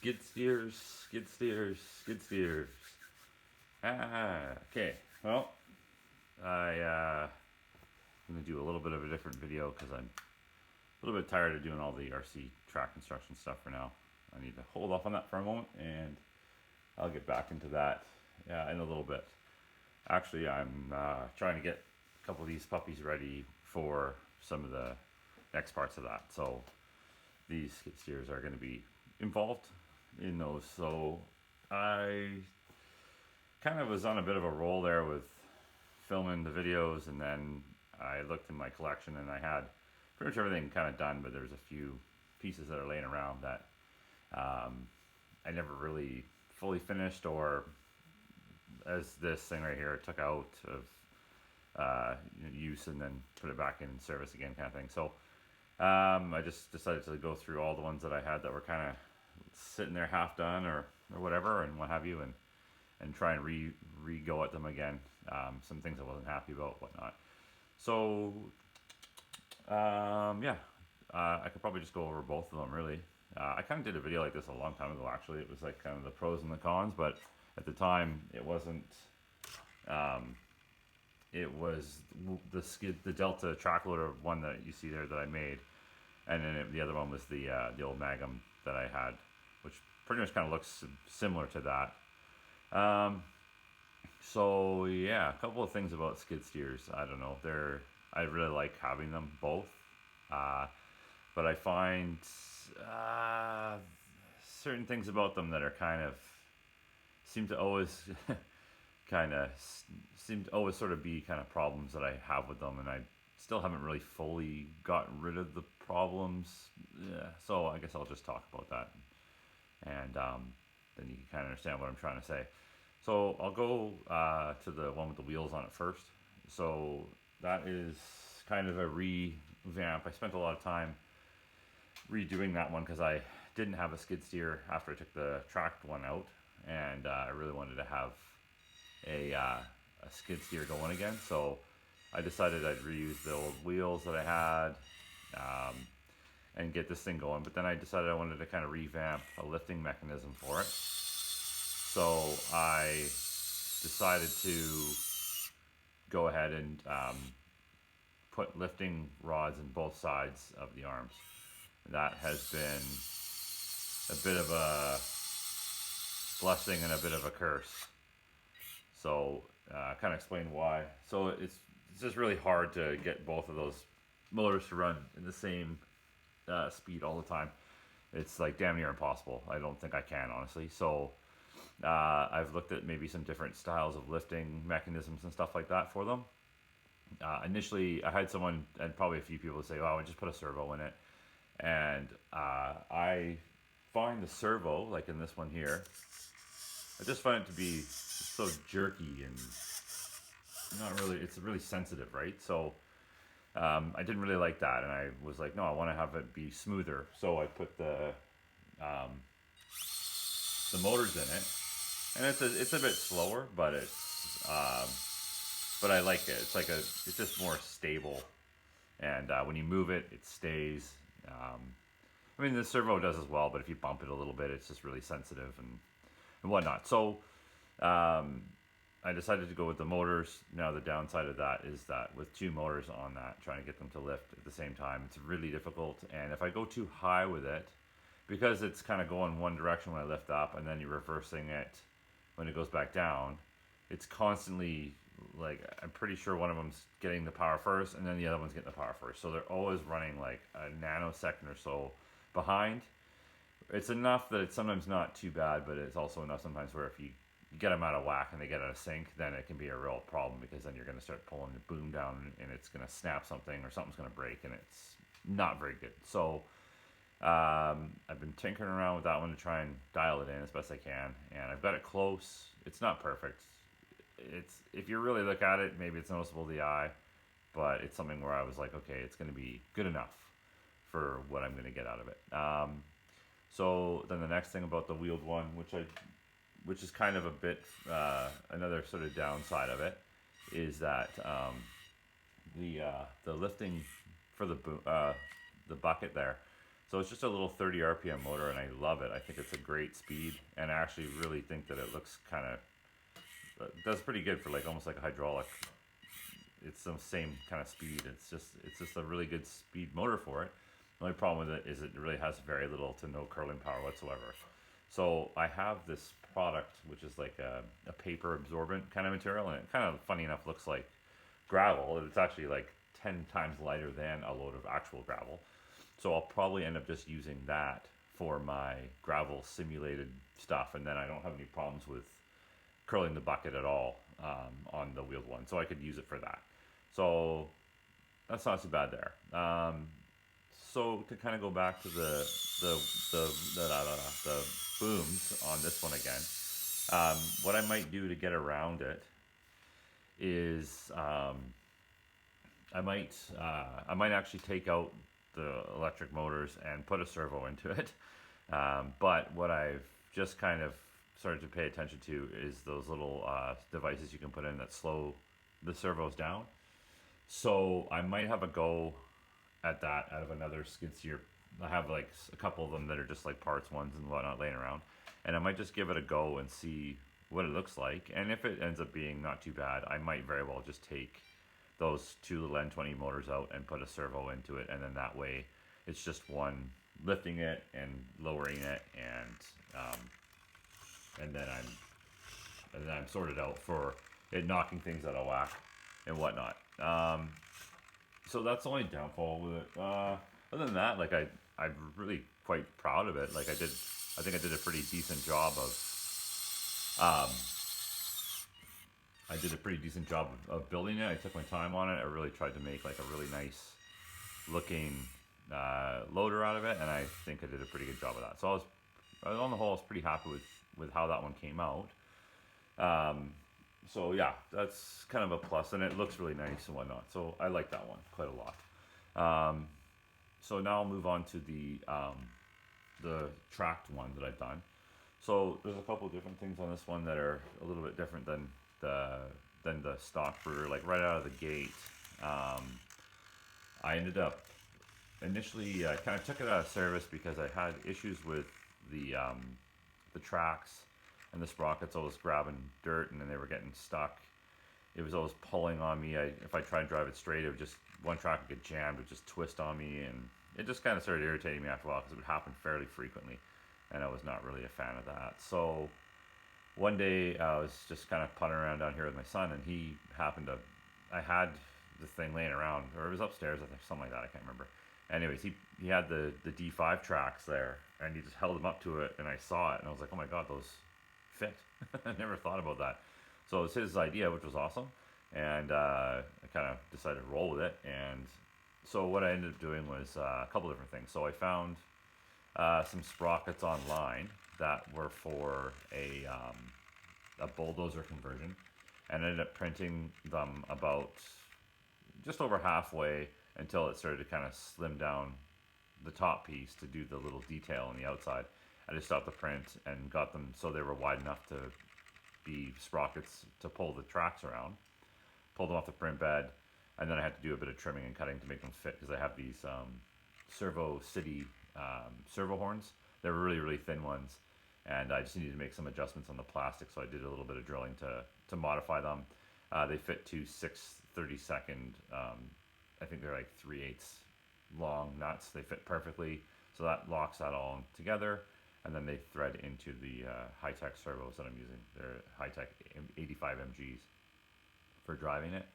Skid steers, skid steers, skid steers. Okay. Well, I'm gonna do a little bit of a different video because I'm a little bit tired of doing all the RC track construction stuff for now. I need to hold off on that for a moment, and I'll get back into that in a little bit. Actually, I'm trying to get a couple of these puppies ready for some of the next parts of that. So these skid steers are going to be involved in those. So I kind of was on a bit of a roll there with filming the videos, and then I looked in my collection and I had pretty much everything kind of done, but there's a few pieces that are laying around that I never really fully finished, or as this thing right here took out of use and then put it back in service again, kind of thing. So I just decided to go through all the ones that I had that were kind of sitting there half done or whatever and what have you, and try and re-go at them again. Some things I wasn't happy about, whatnot. So I could probably just go over both of them, really. I kind of did a video like this a long time ago, actually. It was like kind of the pros and the cons, but at the time it wasn't. It was the Delta track loader one that you see there that I made, and then the other one was the old Magnum that I had, which pretty much kind of looks similar to that. So yeah, a couple of things about skid steers. I don't know, I really like having them both, but I find certain things about them that are kind of seem to always sort of be kind of problems that I have with them, and I still haven't really fully gotten rid of the problems. So I guess I'll just talk about that, and then you can kind of understand what I'm trying to say. So I'll go to the one with the wheels on it first. So that is kind of a revamp. I spent a lot of time redoing that one because I didn't have a skid steer after I took the tracked one out, and I really wanted to have a skid steer going again. So I decided I'd reuse the old wheels that I had and get this thing going. But then I decided I wanted to kind of revamp a lifting mechanism for it. So I decided to go ahead and put lifting rods in both sides of the arms. That has been a bit of a blessing and a bit of a curse. So kind of explain why. So it's just really hard to get both of those motors to run in the same speed all the time. It's like damn near impossible. I don't think I can, honestly. So I've looked at maybe some different styles of lifting mechanisms and stuff like that for them. Initially, I had someone, and probably a few people, say, "Oh, I just put a servo in it." And I find the servo, like in this one here, I just find it to be so jerky and not really, it's really sensitive, right? So I didn't really like that, and I was like, no, I want to have it be smoother. So I put the motors in it, and it's a bit slower, but but I like it. It's just more stable, and when you move it, it stays. I mean, the servo does as well, but if you bump it a little bit, it's just really sensitive and whatnot. So I decided to go with the motors. Now the downside of that is that with two motors on that, trying to get them to lift at the same time, it's really difficult. And if I go too high with it, because it's kind of going one direction when I lift up, and then you're reversing it when it goes back down, it's constantly, like, I'm pretty sure one of them's getting the power first, and then the other one's getting the power first. So they're always running like a nanosecond or so behind. It's enough that it's sometimes not too bad, but it's also enough sometimes where if you get them out of whack and they get out of sync, then it can be a real problem, because then you're going to start pulling the boom down and it's going to snap something, or something's going to break, and it's not very good. So I've been tinkering around with that one to try and dial it in as best I can, and I've got it close. It's not perfect. If you really look at it, maybe it's noticeable to the eye, but it's something where I was like, okay, it's going to be good enough for what I'm going to get out of it. So then the next thing about the wheeled one, which is kind of a bit another sort of downside of it, is that the lifting for the bucket there, So it's just a little 30 RPM motor, and I love it. I think it's a great speed, and I actually really think that it looks kind of does pretty good for like almost like a hydraulic. It's the same kind of speed. It's just a really good speed motor for it. The only problem with it is it really has very little to no curling power whatsoever. So I have this product which is like a paper absorbent kind of material, and it kind of funny enough looks like gravel. It's actually like 10 times lighter than a load of actual gravel. So I'll probably end up just using that for my gravel simulated stuff, and then I don't have any problems with curling the bucket at all on the wheeled one. So I could use it for that. So that's not too bad there. So to kind of go back to the booms on this one again, what I might do to get around it is I might actually take out the electric motors and put a servo into it. But what I've just kind of started to pay attention to is those little devices you can put in that slow the servos down. So I might have a go at that out of another skid steer. I have like a couple of them that are just like parts ones and whatnot laying around, and I might just give it a go and see what it looks like. And if it ends up being not too bad, I might very well just take those two little N20 motors out and put a servo into it, and then that way it's just one lifting it and lowering it, and then I'm sorted out for it knocking things out of whack and whatnot. So that's the only downfall with it. Other than that, like I'm really quite proud of it. Like I think I did a pretty decent job of building it. I took my time on it. I really tried to make like a really nice looking loader out of it, and I think I did a pretty good job of that. So on the whole, I was pretty happy with how that one came out. So yeah, that's kind of a plus, and it looks really nice and whatnot. So I like that one quite a lot. So now I'll move on to the tracked one that I've done. So there's a couple of different things on this one that are a little bit different than the stock brewer. Like right out of the gate, I ended up initially kind of took it out of service because I had issues with the tracks and the sprockets always grabbing dirt, and then they were getting stuck. It was always pulling on me. If I tried to drive it straight, it would just, one track would get jammed, it would just twist on me, and it just kind of started irritating me after a while because it would happen fairly frequently, and I was not really a fan of that. So one day I was just kind of putting around down here with my son, and he happened to, I had the thing laying around, or it was upstairs, I think, something like that, I can't remember. Anyways, he had the D5 tracks there, and he just held them up to it, and I saw it, and I was like, oh my god, those fit. I never thought about that. So it was his idea, which was awesome, and I kind of decided to roll with it. And so what I ended up doing was a couple different things. So I found some sprockets online that were for a bulldozer conversion, and ended up printing them about just over halfway until it started to kind of slim down the top piece to do the little detail on the outside. I just stopped the print and got them so they were wide enough to be sprockets to pull the tracks around. Pulled them off the print bed, and then I had to do a bit of trimming and cutting to make them fit, because I have these Servo City servo horns. They're really, really thin ones, and I just needed to make some adjustments on the plastic, so I did a little bit of drilling to modify them. They fit to 6/32, I think they're like 3/8 long nuts. They fit perfectly, so that locks that all together. And then they thread into the high-tech servos that I'm using. They're high-tech 85 mgs for driving it.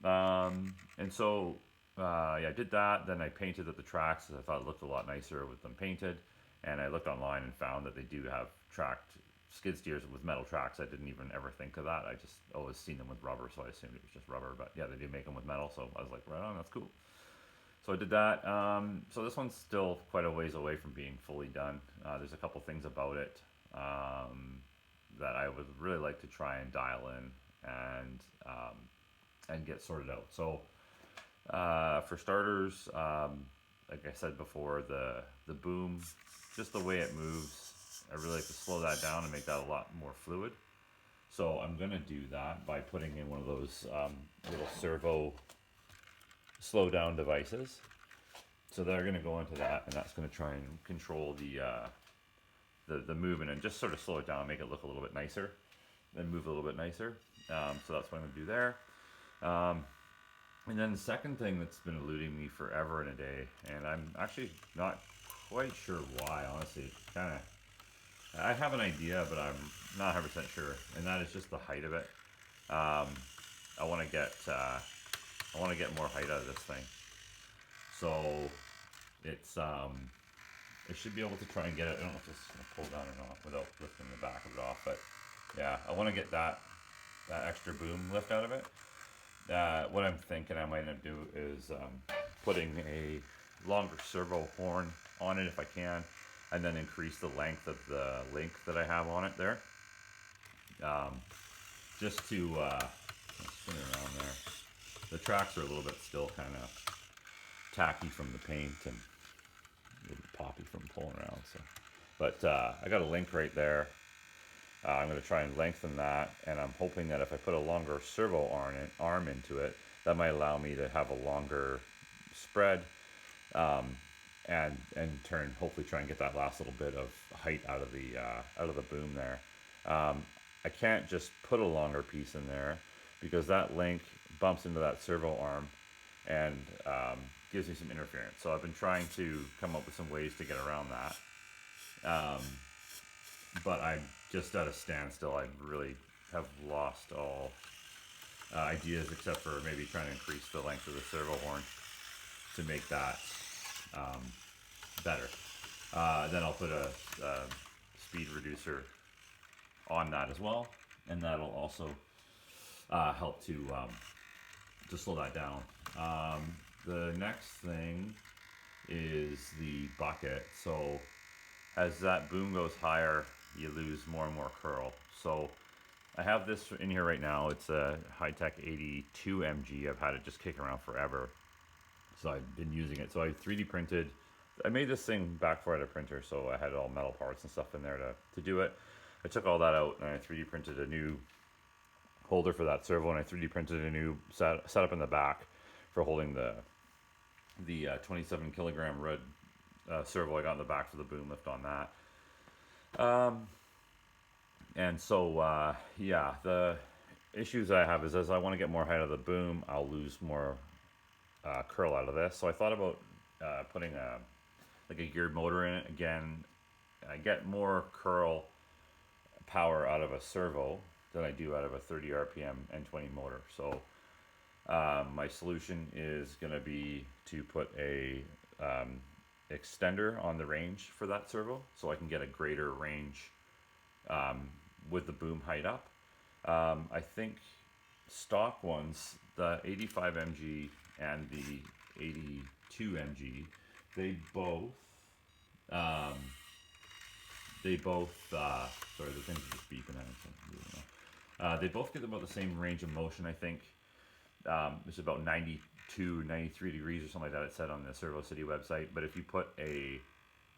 And so, yeah, I did that. Then I painted at the tracks, because I thought it looked a lot nicer with them painted. And I looked online and found that they do have tracked skid steers with metal tracks. I didn't even ever think of that. I just always seen them with rubber, so I assumed it was just rubber. But yeah, they do make them with metal, so I was like, right on, that's cool. So I did that. So this one's still quite a ways away from being fully done. There's a couple things about it that I would really like to try and dial in and get sorted out. So for starters, like I said before, the boom, just the way it moves, I really like to slow that down and make that a lot more fluid. So I'm gonna do that by putting in one of those little servo slow down devices. So they're going to go into that, and that's going to try and control the movement and just sort of slow it down, make it look a little bit nicer, then move a little bit nicer. So that's what I'm going to do there. And then the second thing that's been eluding me forever and a day, and I'm actually not quite sure why, honestly. I have an idea, but I'm not 100% sure, and that is just the height of it. I want to get more height out of this thing. So it's I should be able to try and get it. I don't know if this is going to pull down or not without lifting the back of it off, but yeah, I want to get that extra boom lift out of it. What I'm thinking I might end up do is putting a longer servo horn on it if I can, and then increase the length of the link that I have on it there. Just to spin it around there. The tracks are a little bit still kind of tacky from the paint and a little poppy from pulling around. So, but I got a link right there. I'm going to try and lengthen that, and I'm hoping that if I put a longer servo arm into it, that might allow me to have a longer spread, and hopefully try and get that last little bit of height out of the boom there. I can't just put a longer piece in there because that link bumps into that servo arm and gives me some interference. So I've been trying to come up with some ways to get around that. But I'm just at a standstill. I really have lost all ideas except for maybe trying to increase the length of the servo horn to make that better. Then I'll put a speed reducer on that as well, and that'll also help to slow that down. The next thing is the bucket. So as that boom goes higher, you lose more and more curl. So I have this in here right now. It's a high-tech 82 mg. I've had it just kicking around forever, so I've been using it. So I 3D printed. I made this thing back before I had a printer, so I had all metal parts and stuff in there to do it. I took all that out and I 3D printed a new holder for that servo, and I 3D printed a new setup in the back for holding the 27 kilogram red servo I got in the back for the boom lift on that. And so yeah, the issues I have is as I want to get more height out of the boom, I'll lose more curl out of this. So I thought about putting like a geared motor in it. Again, I get more curl power out of a servo than I do out of a 30 RPM N20 motor. So my solution is going to be to put a extender on the range for that servo, so I can get a greater range with the boom height up. I think stock ones, the 85 mg and the 82 mg, they both sorry, the things are just beeping at me. They both get about the same range of motion, I think. It's about 92, 93 degrees or something like that, it said on the Servo City website. But if you put a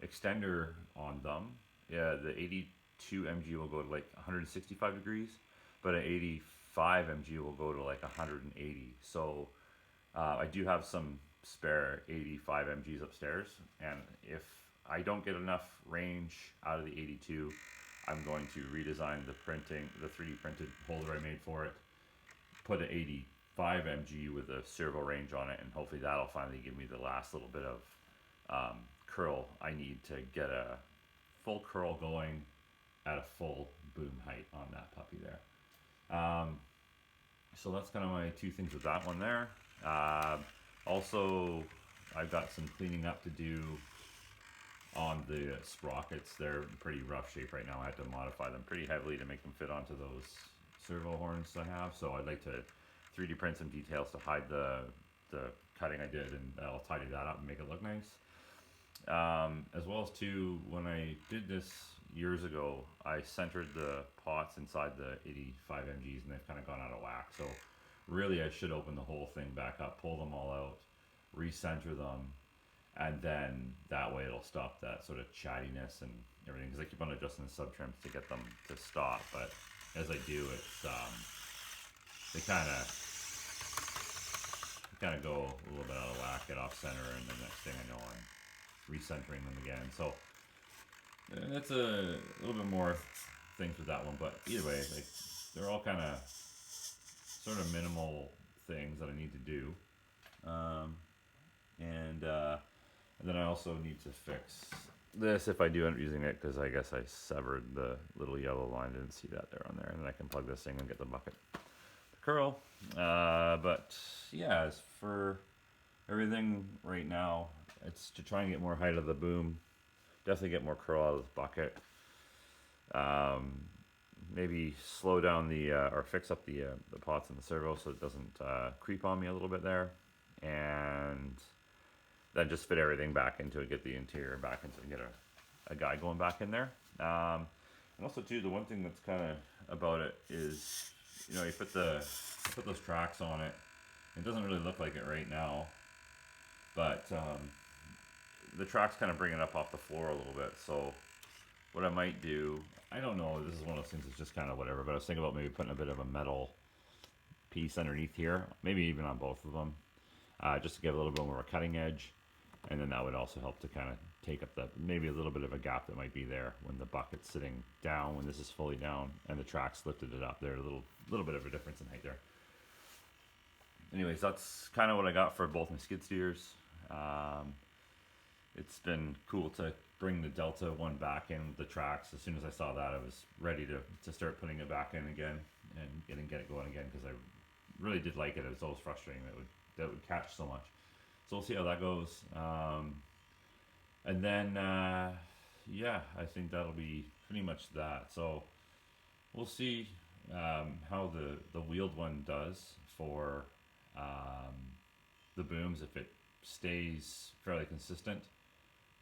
extender on them, yeah, the 82 mg will go to like 165 degrees, but an 85 mg will go to like 180. So I do have some spare 85 mgs upstairs, and if I don't get enough range out of the 82, I'm going to redesign the 3D printed holder I made for it, put an 85 mg with a servo range on it, and hopefully that'll finally give me the last little bit of curl I need to get a full curl going at a full boom height on that puppy there. So that's kind of my two things with that one there. Also, I've got some cleaning up to do on the sprockets. They're in pretty rough shape right now. I had to modify them pretty heavily to make them fit onto those servo horns I have. So I'd like to 3D print some details to hide the cutting I did, and I'll tidy that up and make it look nice. As well as too, when I did this years ago, I centered the pots inside the 85 mgs, and they've kind of gone out of whack. So really I should open the whole thing back up, pull them all out, recenter them, and then that way it'll stop that sort of chattiness and everything, because I keep on adjusting the sub trims to get them to stop, but as I do, it's they kind of kind of go a little bit out of whack, get off center, and the next thing I know I'm recentering them again. So that's a little bit more things with that one, but either way, like they're all kind of sort of minimal things that I need to do. And then I also need to fix this if I do end up using it, because I guess I severed the little yellow line. I didn't see that there on there. And then I can plug this thing and get the bucket to curl. But yeah, as for everything right now, it's to try and get more height of the boom. Definitely get more curl out of the bucket. Maybe slow down the or fix up the pots in the servo so it doesn't creep on me a little bit there, and then just fit everything back into it, get the interior back into it, and get a guide going back in there. And also too, the one thing that's kind of about it is, you know, you put those tracks on it. It doesn't really look like it right now, but the tracks kind of bring it up off the floor a little bit. So what I might do, I don't know, this is one of those things that's just kind of whatever, but I was thinking about maybe putting a bit of a metal piece underneath here, maybe even on both of them, just to give a little bit more of a cutting edge. And then that would also help to kind of take up the, maybe a little bit of a gap that might be there when the bucket's sitting down, when this is fully down, and the tracks lifted it up. There's a little bit of a difference in height there. Anyways, that's kind of what I got for both my skid steers. It's been cool to bring the Delta one back in with the tracks. As soon as I saw that, I was ready to start putting it back in again and get it going again, because I really did like it. It was always frustrating that it would catch so much. So we'll see how that goes. And then, yeah, I think that'll be pretty much that. So we'll see how the wheeled one does for the booms. If it stays fairly consistent,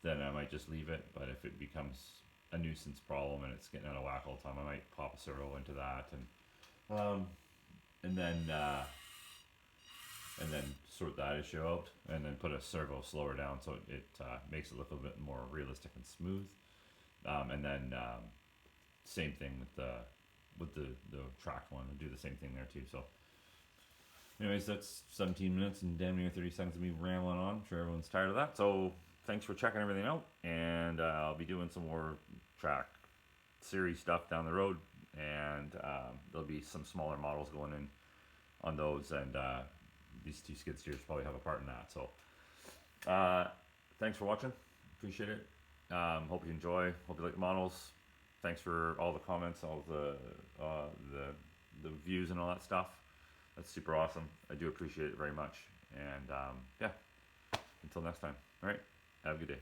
then I might just leave it. But if it becomes a nuisance problem and it's getting out of whack all the time, I might pop a servo into that and then sort that issue out, and then put a servo slower down so it makes it look a little bit more realistic and smooth. And then same thing with the tracked one. I'll do the same thing there too. So anyways, that's 17 minutes and damn near 30 seconds of me rambling on. I'm sure everyone's tired of that. So thanks for checking everything out, and I'll be doing some more track series stuff down the road, and there'll be some smaller models going in on those, and these two skid steers probably have a part in that. So thanks for watching, appreciate it. Hope you enjoy, hope you like the models. Thanks for all the comments, all the views and all that stuff. That's super awesome. I do appreciate it very much. And yeah, until next time. All right, have a good day.